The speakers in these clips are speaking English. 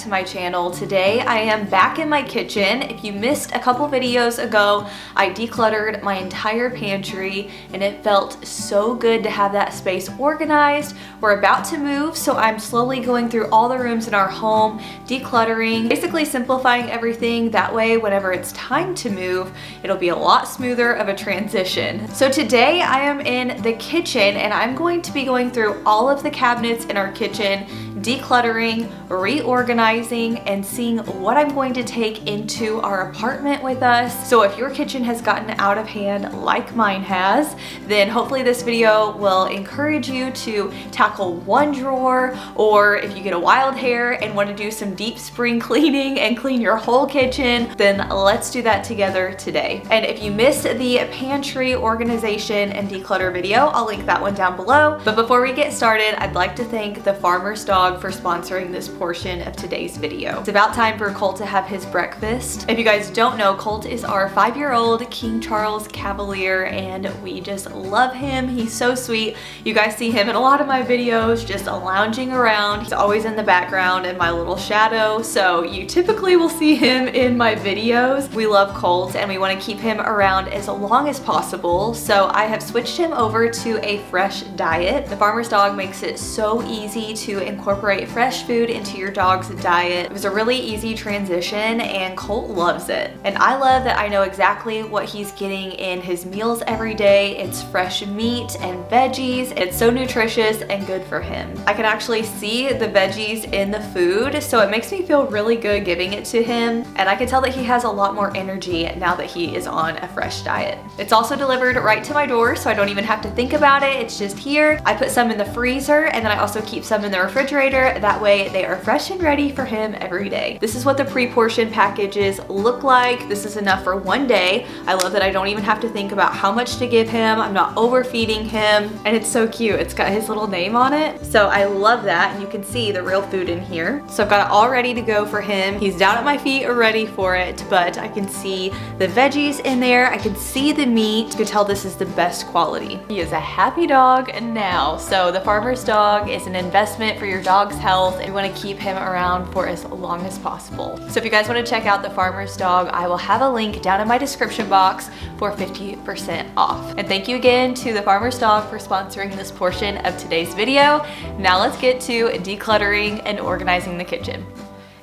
to my channel. Today I am back in my kitchen. If you missed a couple videos ago, I decluttered my entire pantry and it felt so good to have that space organized. We're about to move, so I'm slowly going through all the rooms in our home, decluttering, basically simplifying everything. That way, whenever it's time to move, it'll be a lot smoother of a transition. So today I am in the kitchen and I'm going to be going through all of the cabinets in our kitchen, decluttering, reorganizing, and seeing what I'm going to take into our apartment with us. So if your kitchen has gotten out of hand like mine has, then hopefully this video will encourage you to tackle one drawer, or if you get a wild hair and want to do some deep spring cleaning and clean your whole kitchen, then let's do that together today. And if you missed the pantry organization and declutter video, I'll link that one down below. But before we get started, I'd like to thank the Farmer's Dog for sponsoring this portion of today's video. It's about time for Colt to have his breakfast. If you guys don't know, Colt is our 5-year-old King Charles Cavalier and we just love him. He's so sweet. You guys see him in a lot of my videos just lounging around. He's always in the background in my little shadow, so you typically will see him in my videos. We love Colt and we want to keep him around as long as possible, so I have switched him over to a fresh diet. The Farmer's Dog makes it so easy to incorporate fresh food into your dog's diet. It was a really easy transition and Colt loves it. And I love that I know exactly what he's getting in his meals every day. It's fresh meat and veggies. It's so nutritious and good for him. I can actually see the veggies in the food, so it makes me feel really good giving it to him. And I can tell that he has a lot more energy now that he is on a fresh diet. It's also delivered right to my door, so I don't even have to think about it. It's just here. I put some in the freezer and then I also keep some in the refrigerator. That way they are fresh and ready for him every day. This is what the pre-portioned packages look like. This is enough for one day. I love that I don't even have to think about how much to give him. I'm not overfeeding him, and it's so cute. It's got his little name on it. So I love that, and you can see the real food in here. So I've got it all ready to go for him. He's down at my feet ready for it, but I can see the veggies in there. I can see the meat. You can tell this is the best quality. He is a happy dog now. So the Farmer's Dog is an investment for your dog's health, and we want to keep him around for as long as possible. So if you guys want to check out the Farmer's Dog, I will have a link down in my description box for 50% off. And thank you again to the Farmer's Dog for sponsoring this portion of today's video. Now let's get to decluttering and organizing the kitchen.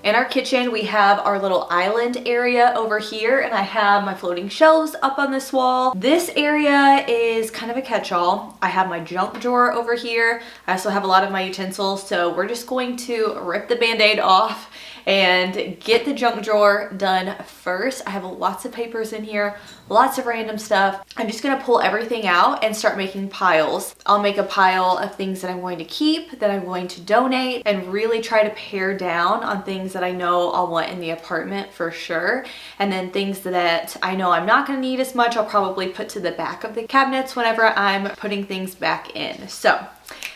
In our kitchen, we have our little island area over here, and I have my floating shelves up on this wall. This area is kind of a catch-all. I have my junk drawer over here. I also have a lot of my utensils, so we're just going to rip the band-aid off and get the junk drawer done first. I have lots of papers in here, lots of random stuff. I'm just gonna pull everything out and start making piles. I'll make a pile of things that I'm going to keep, that I'm going to donate, and really try to pare down on things that I know I'll want in the apartment for sure. And then things that I know I'm not gonna need as much, I'll probably put to the back of the cabinets whenever I'm putting things back in. So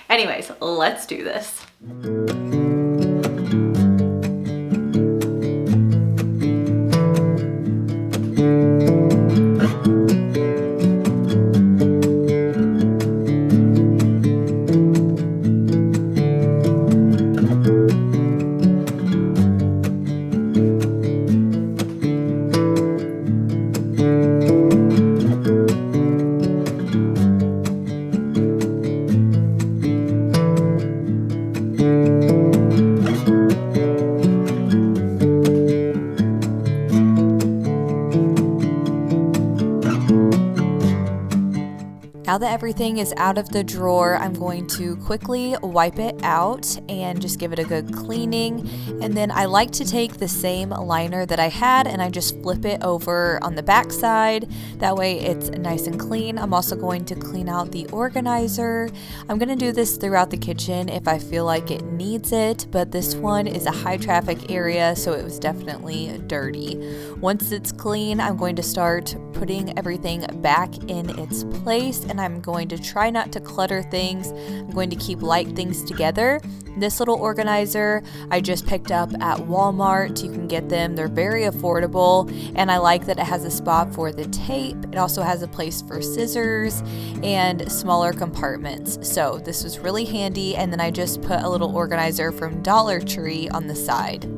anyways, let's do this. Now that everything is out of the drawer, I'm going to quickly wipe it out and just give it a good cleaning. And then I like to take the same liner that I had and I just flip it over on the back side. That way it's nice and clean. I'm also going to clean out the organizer. I'm going to do this throughout the kitchen if I feel like it needs it, but this one is a high traffic area, so it was definitely dirty. Once it's clean, I'm going to start putting everything back in its place, and I'm going to try not to clutter things. I'm going to keep light things together. This little organizer I just picked up at Walmart. You can get them. They're very affordable, and I like that it has a spot for the tape. It also has a place for scissors and smaller compartments. So this was really handy, and then I just put a little organizer from Dollar Tree on the side.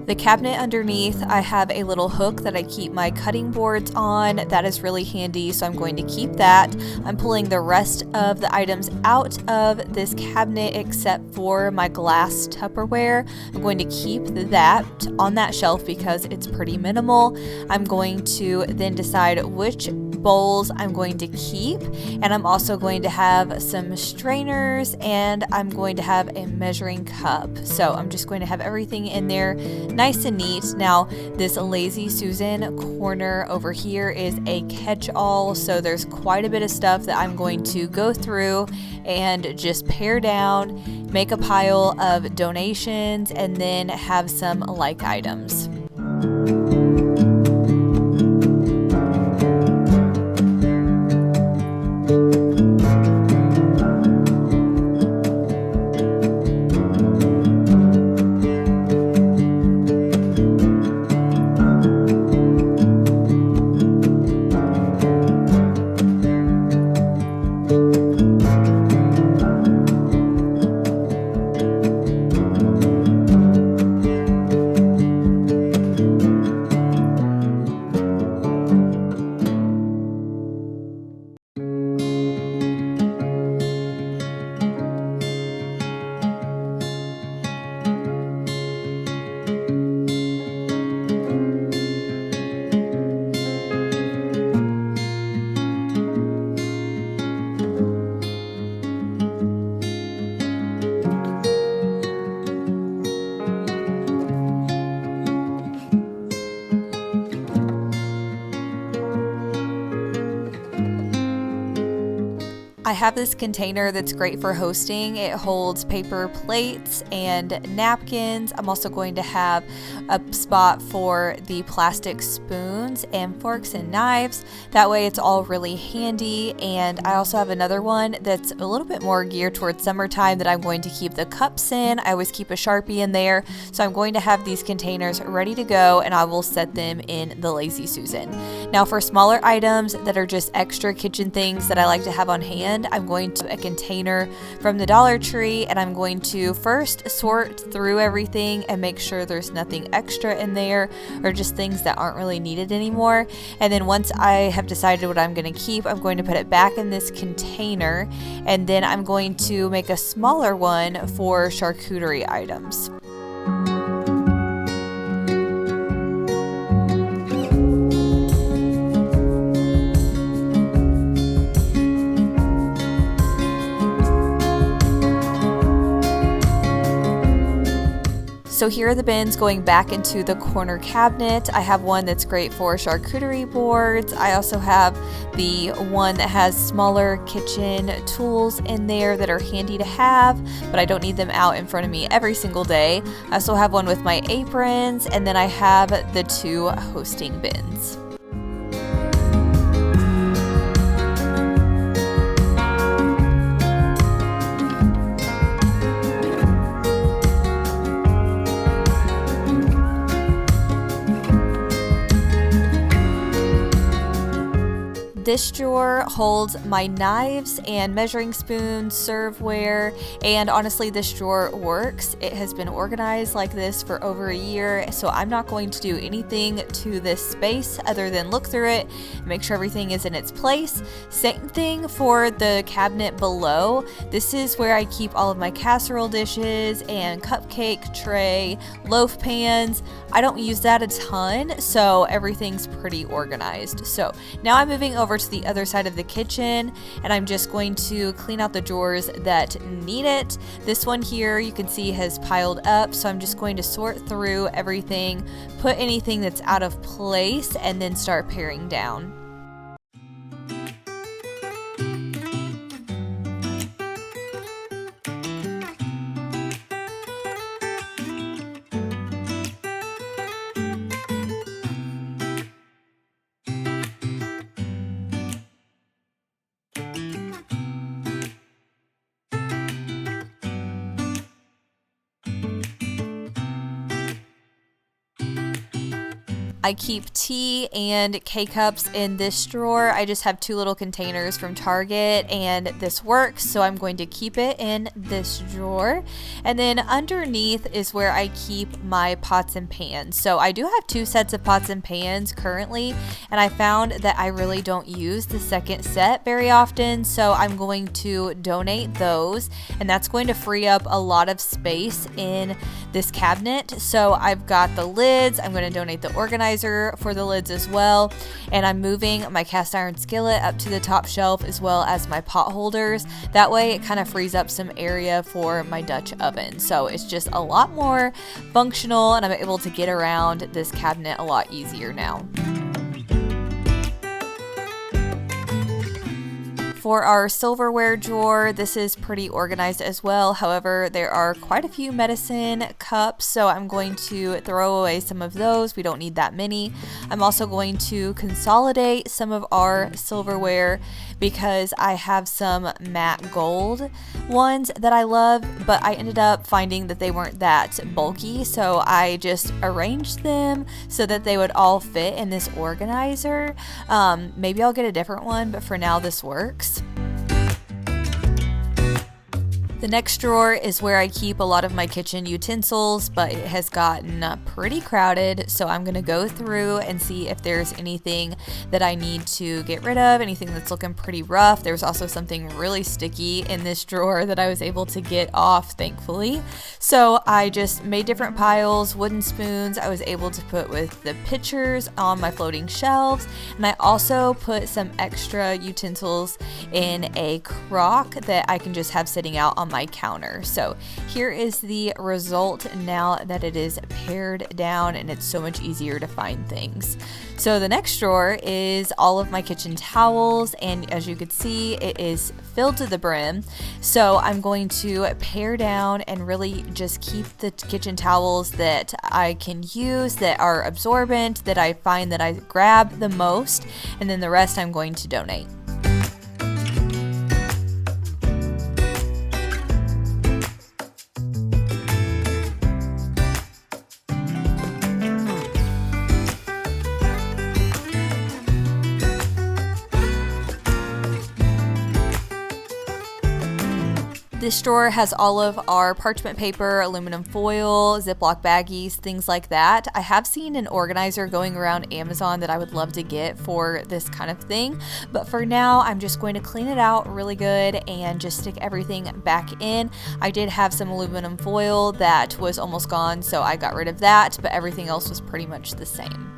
The cabinet underneath, I have a little hook that I keep my cutting boards on. That is really handy, so I'm going to keep that. I'm pulling the rest of the items out of this cabinet except for my glass Tupperware. I'm going to keep that on that shelf because it's pretty minimal. I'm going to then decide which bowls I'm going to keep, and I'm also going to have some strainers, and I'm going to have a measuring cup. So I'm just going to have everything in there nice and neat. Now this Lazy Susan corner over here is a catch-all, so there's quite a bit of stuff that I'm going to go through and just pare down, make a pile of donations, and then have some like items. I have this container that's great for hosting. It holds paper plates and napkins. I'm also going to have a spot for the plastic spoons and forks and knives. That way it's all really handy. And I also have another one that's a little bit more geared towards summertime that I'm going to keep the cups in. I always keep a Sharpie in there. So I'm going to have these containers ready to go, and I will set them in the Lazy Susan. Now for smaller items that are just extra kitchen things that I like to have on hand, I'm going to a container from the Dollar Tree, and I'm going to first sort through everything and make sure there's nothing extra in there or just things that aren't really needed anymore. And then once I have decided what I'm going to keep, I'm going to put it back in this container, and then I'm going to make a smaller one for charcuterie items. So here are the bins going back into the corner cabinet. I have one that's great for charcuterie boards. I also have the one that has smaller kitchen tools in there that are handy to have, but I don't need them out in front of me every single day. I also have one with my aprons, and then I have the two hosting bins. This drawer holds my knives and measuring spoons, serveware, and honestly this drawer works. It has been organized like this for over a year, so I'm not going to do anything to this space other than look through it and make sure everything is in its place. Same thing for the cabinet below. This is where I keep all of my casserole dishes and cupcake tray, loaf pans. I don't use that a ton, so everything's pretty organized. So now I'm moving over to the other side of the kitchen, and I'm just going to clean out the drawers that need it. This one here you can see has piled up, so I'm just going to sort through everything, put anything that's out of place, and then start paring down. I keep tea and K-cups in this drawer. I just have 2 little containers from Target and this works, so I'm going to keep it in this drawer. And then underneath is where I keep my pots and pans. So I do have 2 sets of pots and pans currently, and I found that I really don't use the second set very often, so I'm going to donate those, and that's going to free up a lot of space in this cabinet. So I've got the lids, I'm going to donate the organizer for the lids as well, and I'm moving my cast iron skillet up to the top shelf as well as my pot holders. That way it kind of frees up some area for my Dutch oven, so it's just a lot more functional and I'm able to get around this cabinet a lot easier now. For our silverware drawer, this is pretty organized as well. However, there are quite a few medicine cups, so I'm going to throw away some of those. We don't need that many. I'm also going to consolidate some of our silverware because I have some matte gold ones that I love, but I ended up finding that they weren't that bulky, so I just arranged them so that they would all fit in this organizer. Maybe I'll get a different one, but for now this works. The next drawer is where I keep a lot of my kitchen utensils, but it has gotten pretty crowded, so I'm going to go through and see if there's anything that I need to get rid of, anything that's looking pretty rough. There's also something really sticky in this drawer that I was able to get off, thankfully. So I just made different piles, wooden spoons I was able to put with the pitchers on my floating shelves, and I also put some extra utensils in a crock that I can just have sitting out on my counter. So here is the result now that it is pared down and it's so much easier to find things. So the next drawer is all of my kitchen towels, and as you can see it is filled to the brim. So I'm going to pare down and really just keep the kitchen towels that I can use, that are absorbent, that I find that I grab the most, and then the rest I'm going to donate. This drawer has all of our parchment paper, aluminum foil, Ziploc baggies, things like that. I have seen an organizer going around Amazon that I would love to get for this kind of thing, but for now I'm just going to clean it out really good and just stick everything back in. I did have some aluminum foil that was almost gone, so I got rid of that, but everything else was pretty much the same.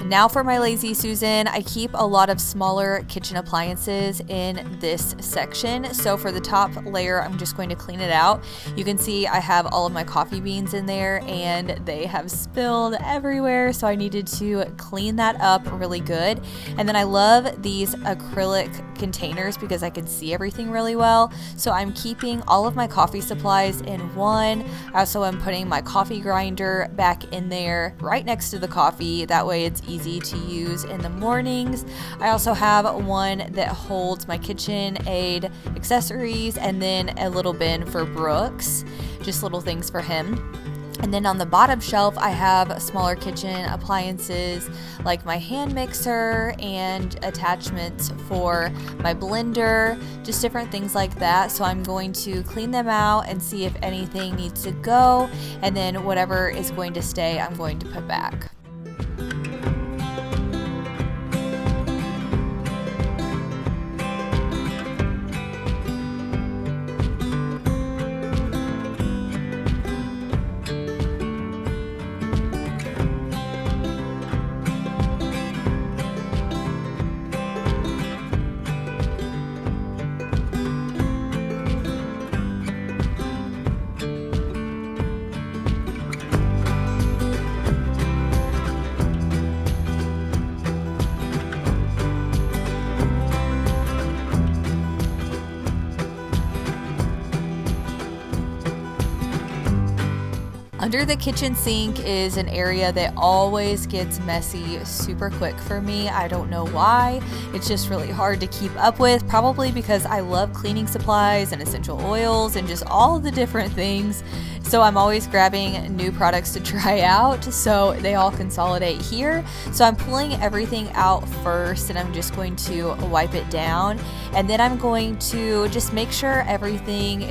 Now for my Lazy Susan, I keep a lot of smaller kitchen appliances in this section. So for the top layer, I'm just going to clean it out. You can see I have all of my coffee beans in there and they have spilled everywhere. So I needed to clean that up really good. And then I love these acrylic containers because I can see everything really well. So I'm keeping all of my coffee supplies in one. I also am putting my coffee grinder back in there right next to the coffee. That way it's easy to use in the mornings. I also have one that holds my KitchenAid accessories and then a little bin for Brooks, just little things for him. And then on the bottom shelf, I have smaller kitchen appliances like my hand mixer and attachments for my blender, just different things like that. So I'm going to clean them out and see if anything needs to go, and then whatever is going to stay, I'm going to put back. Under the kitchen sink is an area that always gets messy super quick for me. I don't know why. It's just really hard to keep up with, probably because I love cleaning supplies and essential oils and just all the different things. So I'm always grabbing new products to try out, so they all consolidate here. So I'm pulling everything out first, and I'm just going to wipe it down, and then I'm going to just make sure everything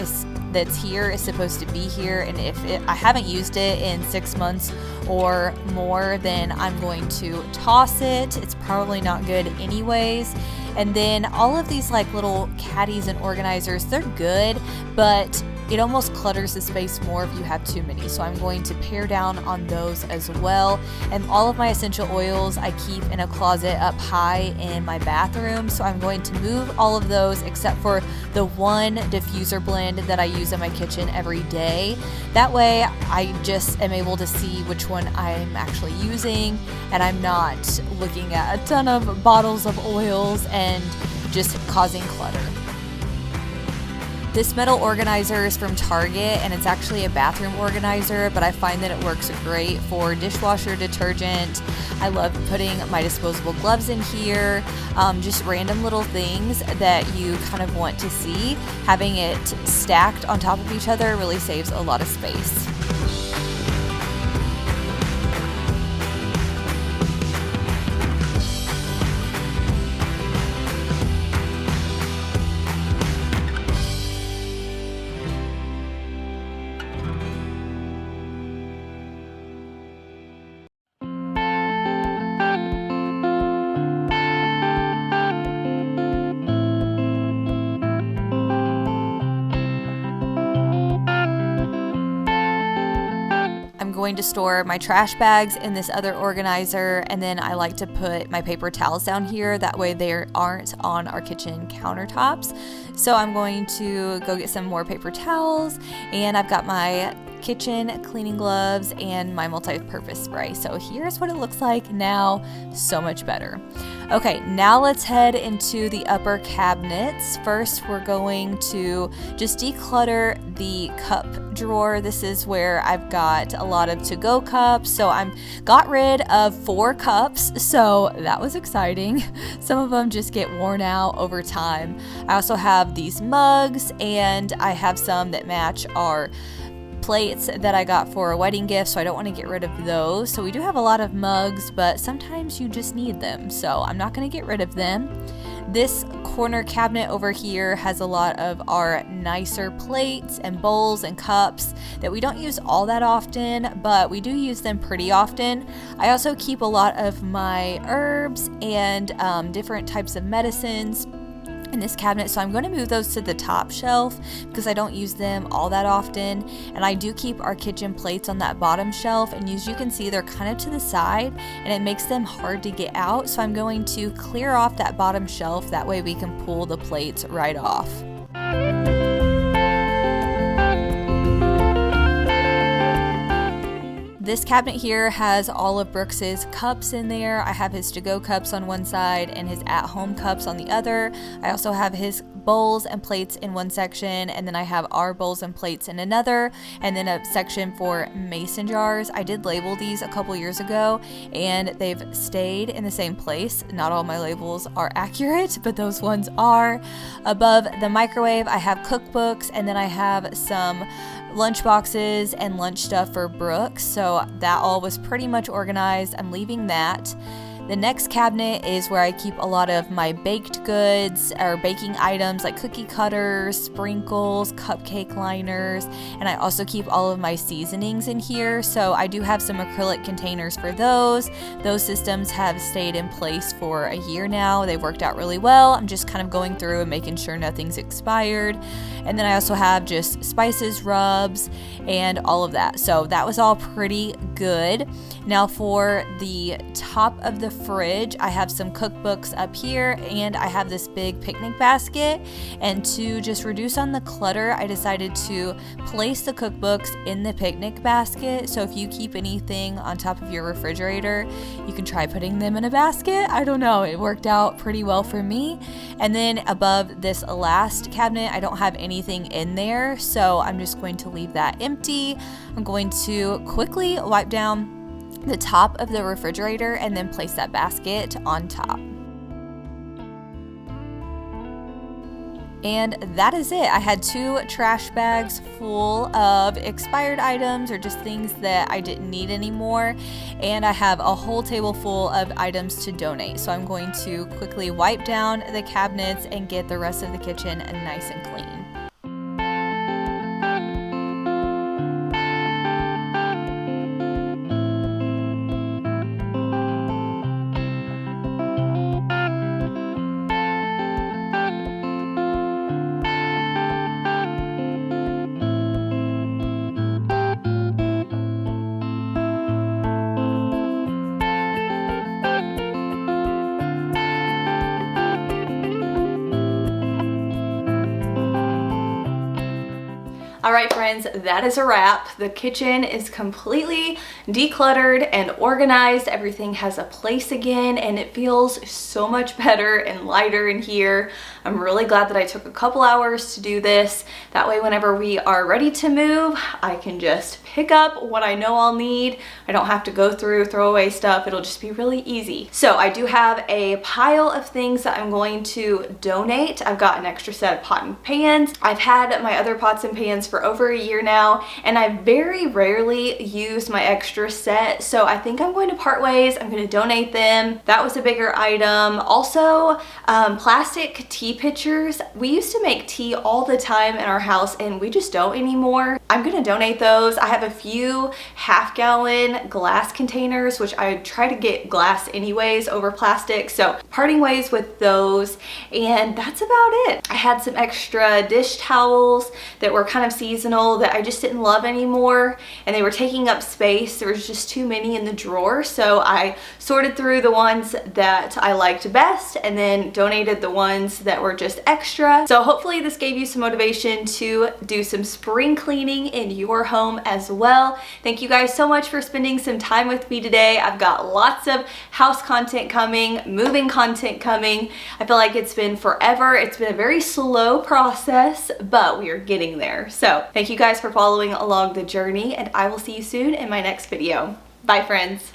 that's here is supposed to be here, and if I haven't used it in 6 months or more, then I'm going to toss it. It's probably not good anyways. And then all of these like little caddies and organizers, they're good, but it almost clutters the space more if you have too many. So I'm going to pare down on those as well. And all of my essential oils I keep in a closet up high in my bathroom. So I'm going to move all of those except for the one diffuser blend that I use in my kitchen every day. That way I just am able to see which one I'm actually using, and I'm not looking at a ton of bottles of oils and just causing clutter. This metal organizer is from Target, and it's actually a bathroom organizer, but I find that it works great for dishwasher detergent. I love putting my disposable gloves in here, just random little things that you kind of want to see. Having it stacked on top of each other really saves a lot of space. Going to store my trash bags in this other organizer, and then I like to put my paper towels down here, that way they aren't on our kitchen countertops. So I'm going to go get some more paper towels, and I've got my kitchen cleaning gloves and my multi-purpose spray. So here's what it looks like now, so much better. Okay, now let's head into the upper cabinets. First, we're going to just declutter the cup drawer. This is where I've got a lot of to-go cups. So I'm got rid of 4 cups, so that was exciting. Some of them just get worn out over time. I also have these mugs, and I have some that match our plates that I got for a wedding gift, so I don't want to get rid of those. So we do have a lot of mugs, but sometimes you just need them, so I'm not going to get rid of them. This corner cabinet over here has a lot of our nicer plates and bowls and cups that we don't use all that often, but we do use them pretty often. I also keep a lot of my herbs and different types of medicines in this cabinet, so I'm going to move those to the top shelf because I don't use them all that often. And I do keep our kitchen plates on that bottom shelf, and as you can see, they're kind of to the side and it makes them hard to get out, so I'm going to clear off that bottom shelf, that way we can pull the plates right off. This cabinet here has all of Brooks's cups in there. I have his to-go cups on one side and his at-home cups on the other. I also have his bowls and plates in one section, and then I have our bowls and plates in another, and then a section for mason jars. I did label these a couple years ago, and they've stayed in the same place. Not all my labels are accurate, but those ones are. Above the microwave, I have cookbooks, and then I have some lunch boxes and lunch stuff for Brooks, so that all was pretty much organized. I'm leaving that. The next cabinet is where I keep a lot of my baked goods or baking items like cookie cutters, sprinkles, cupcake liners, and I also keep all of my seasonings in here. So I do have some acrylic containers for those. Those systems have stayed in place for a year now. They've worked out really well. I'm just kind of going through and making sure nothing's expired. And then I also have just spices, rubs, and all of that. So that was all pretty good. Now for the top of the fridge, I have some cookbooks up here, and I have this big picnic basket. And to just reduce on the clutter, I decided to place the cookbooks in the picnic basket. So if you keep anything on top of your refrigerator, you can try putting them in a basket. I don't know, it worked out pretty well for me. And then above this last cabinet, I don't have anything in there, so I'm just going to leave that empty. I'm going to quickly wipe down the top of the refrigerator and then place that basket on top. And that is it. I had 2 trash bags full of expired items or just things that I didn't need anymore. And I have a whole table full of items to donate. So I'm going to quickly wipe down the cabinets and get the rest of the kitchen nice and clean. All right, friends, that is a wrap. The kitchen is completely decluttered and organized. Everything has a place again, and it feels so much better and lighter in here. I'm really glad that I took a couple hours to do this. That way, whenever we are ready to move, I can just pick up what I know I'll need. I don't have to go through, throw away stuff. It'll just be really easy. So I do have a pile of things that I'm going to donate. I've got an extra set of pot and pans. I've had my other pots and pans for over a year now, and I very rarely use my extra set, so I think I'm going to part ways. I'm going to donate them. That was a bigger item. Also, plastic tea pitchers. We used to make tea all the time in our house, and we just don't anymore. I'm going to donate those. I have a few half-gallon glass containers, which I try to get glass anyways over plastic, so parting ways with those, and that's about it. I had some extra dish towels that were kind of seasonal that I just didn't love anymore, and they were taking up space. There was just too many in the drawer, so I sorted through the ones that I liked best and then donated the ones that were just extra. So hopefully this gave you some motivation to do some spring cleaning in your home as well. Thank you guys so much for spending some time with me today. I've got lots of house content coming, moving content coming. I feel like it's been forever. It's been a very slow process, but we are getting there. So thank you guys for following along the journey, and I will see you soon in my next video. Bye, friends.